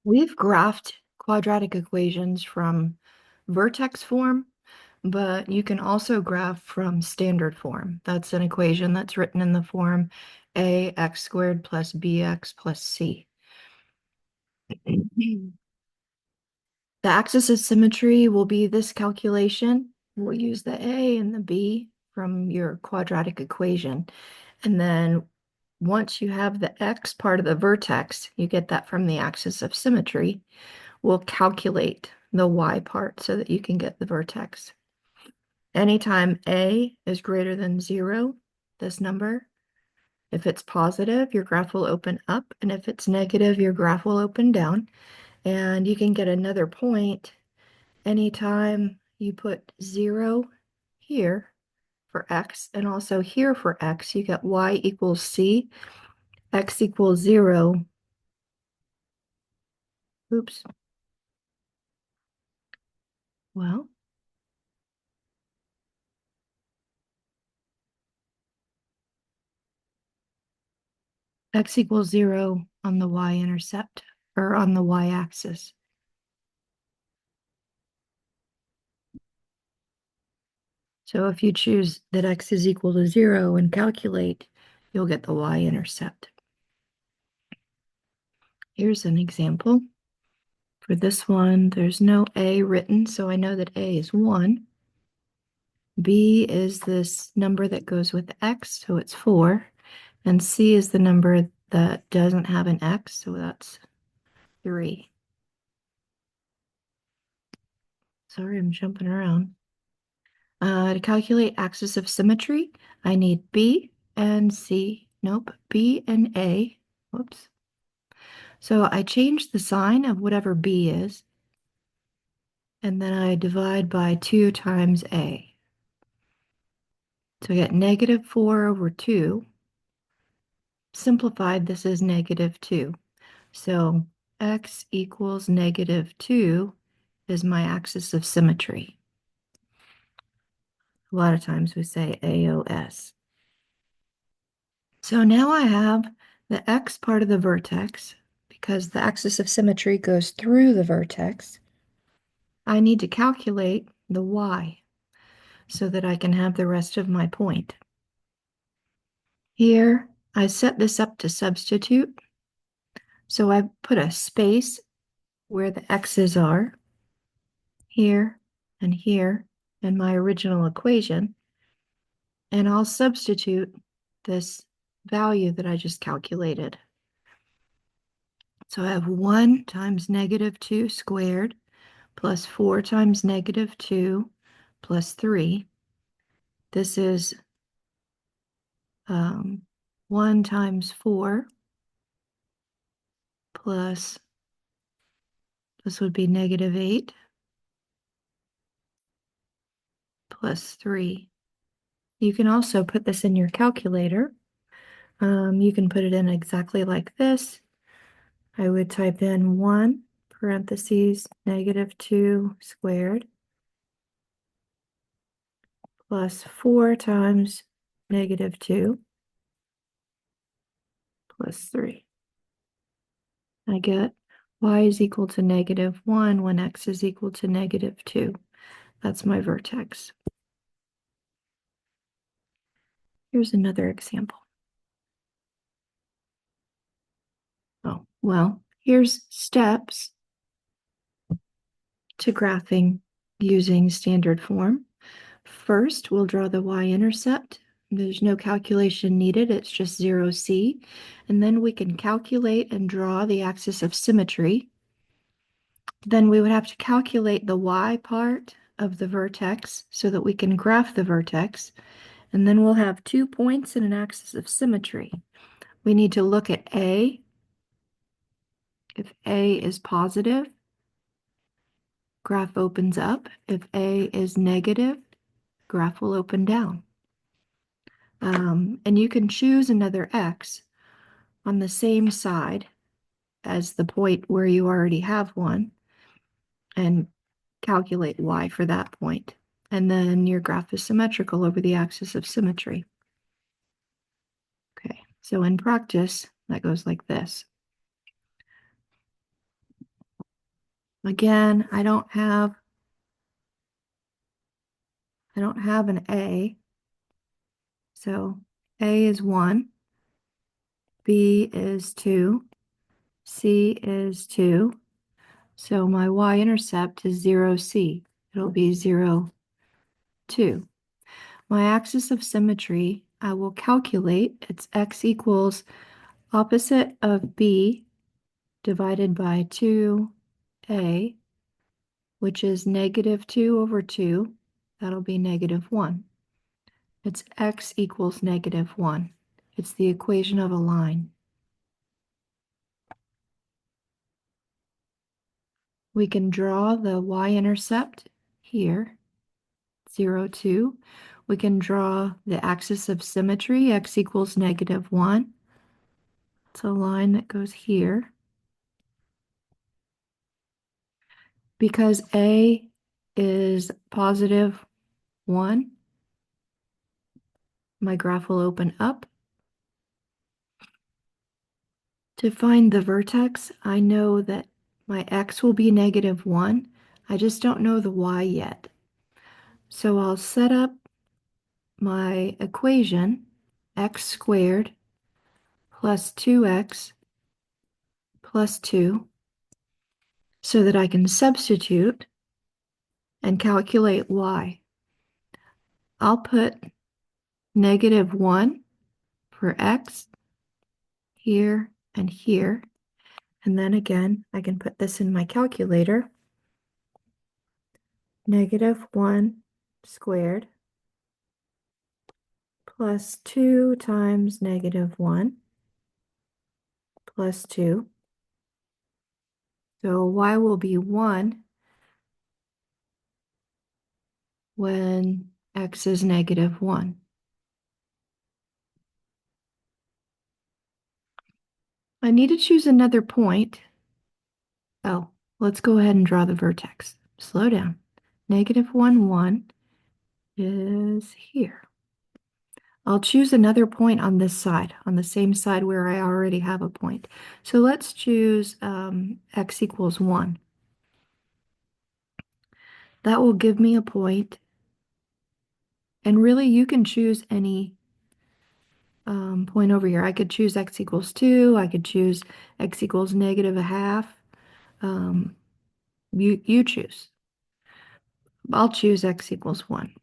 We've graphed quadratic equations from vertex form, but you can also graph from standard form. That's an equation that's written in the form ax squared plus bx plus c. The axis of symmetry will be this calculation. We'll use the a and the b from your quadratic equation. And then once you have the x part of the vertex, you get that from the axis of symmetry. We'll calculate the y part so that you can get the vertex. Anytime a is greater than 0, this number, if it's positive, your graph will open up, and if it's negative, your graph will open down. And you can get another point anytime you put 0 here for x, and also here for x, you get y equals c, x equals 0. Oops. Well, x equals 0 on the y-intercept, or on the y-axis. So if you choose that x is equal to 0 and calculate, you'll get the y-intercept. Here's an example. For this one, there's no a written, so I know that a is 1. B is this number that goes with x, so it's 4. And c is the number that doesn't have an x, so that's 3. Sorry, I'm jumping around. To calculate axis of symmetry, I need B and C. Nope, B and A. Whoops. So I change the sign of whatever B is, and then I divide by 2 times A. So I get negative 4 over 2. Simplified, this is negative 2. So x equals negative 2 is my axis of symmetry. A lot of times we say AOS. So now I have the x part of the vertex, because the axis of symmetry goes through the vertex. I need to calculate the y so that I can have the rest of my point. Here, I set this up to substitute. So I put a space where the x's are, here and here, in my original equation. And I'll substitute this value that I just calculated. So I have 1 times negative 2 squared plus 4 times negative 2 plus 3. This is 1 times 4 plus, this would be negative 8 plus 3. You can also put this in your calculator. You can put it in exactly like this. I would type in 1 parentheses negative 2 squared plus 4 times negative 2 plus 3. I get y is equal to negative 1 when x is equal to negative 2. That's my vertex. Here's another example. Oh, well, here's steps to graphing using standard form. First, we'll draw the y-intercept. There's no calculation needed, it's just 0c. And then we can calculate and draw the axis of symmetry. Then we would have to calculate the y part of the vertex so that we can graph the vertex. And then we'll have 2 points in an axis of symmetry. We need to look at A. If A is positive, graph opens up. If A is negative, graph will open down. And you can choose another X on the same side as the point where you already have one and calculate Y for that point. And then your graph is symmetrical over the axis of symmetry. Okay, so in practice, that goes like this. Again, I don't have an A. So A is 1, B is 2, C is 2. So my y-intercept is 0, C. It'll be 0, 2. My axis of symmetry, I will calculate. It's x equals opposite of B divided by 2A, which is negative 2 over 2. That'll be negative 1. It's x equals negative 1. It's the equation of a line. We can draw the y-intercept here, 0, 2. We can draw the axis of symmetry, x equals negative 1. It's a line that goes here. Because A is positive 1, my graph will open up. To find the vertex, I know that my x will be negative 1. I just don't know the y yet. So I'll set up my equation, x squared plus 2x plus 2, so that I can substitute and calculate y. I'll put negative 1 for x here and here. And then again, I can put this in my calculator. Negative 1 squared plus 2 times negative 1 plus 2. So y will be 1 when x is negative 1. I need to choose another point. Oh, let's go ahead and draw the vertex. Slow down. Negative 1, 1 is here. I'll choose another point on this side, on the same side where I already have a point. So let's choose x equals 1. That will give me a point. And really, you can choose any point over here. I could choose x equals 2. I could choose x equals negative a half. You choose. I'll choose x equals 1.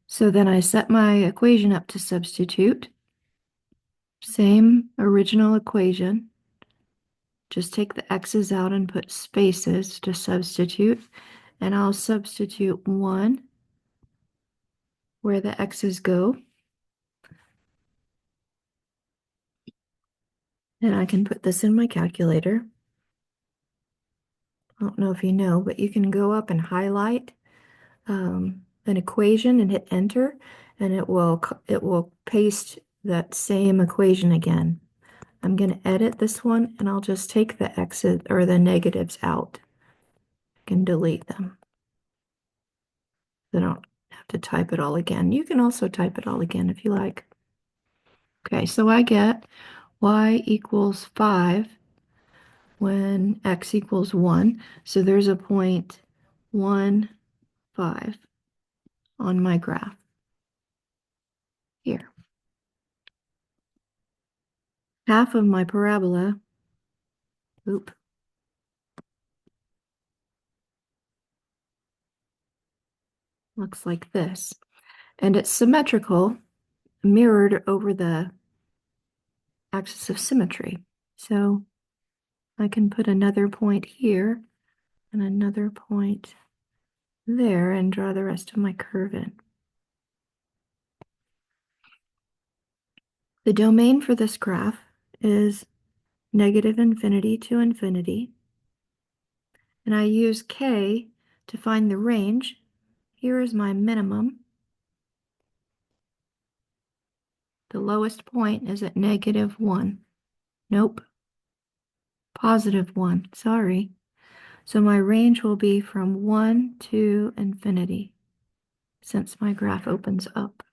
So then I set my equation up to substitute. Same original equation. Just take the x's out and put spaces to substitute. And I'll substitute 1 where the x's go. And I can put this in my calculator. I don't know if you know, but you can go up and highlight an equation and hit enter, and it will paste that same equation again. I'm going to edit this one, and I'll just take the x's or the negatives out. I can delete them. I don't have to type it all again. You can also type it all again if you like. Okay, so I get y equals 5 when x equals 1. So there's a point 1, 5 on my graph here. Half of my parabola, looks like this. And it's symmetrical, mirrored over the axis of symmetry. So I can put another point here and another point there and draw the rest of my curve in. The domain for this graph is negative infinity to infinity. And I use k to find the range. Here is my minimum. The lowest point is at negative 1. Nope. Positive 1. Sorry. So my range will be from 1 to infinity, since my graph opens up.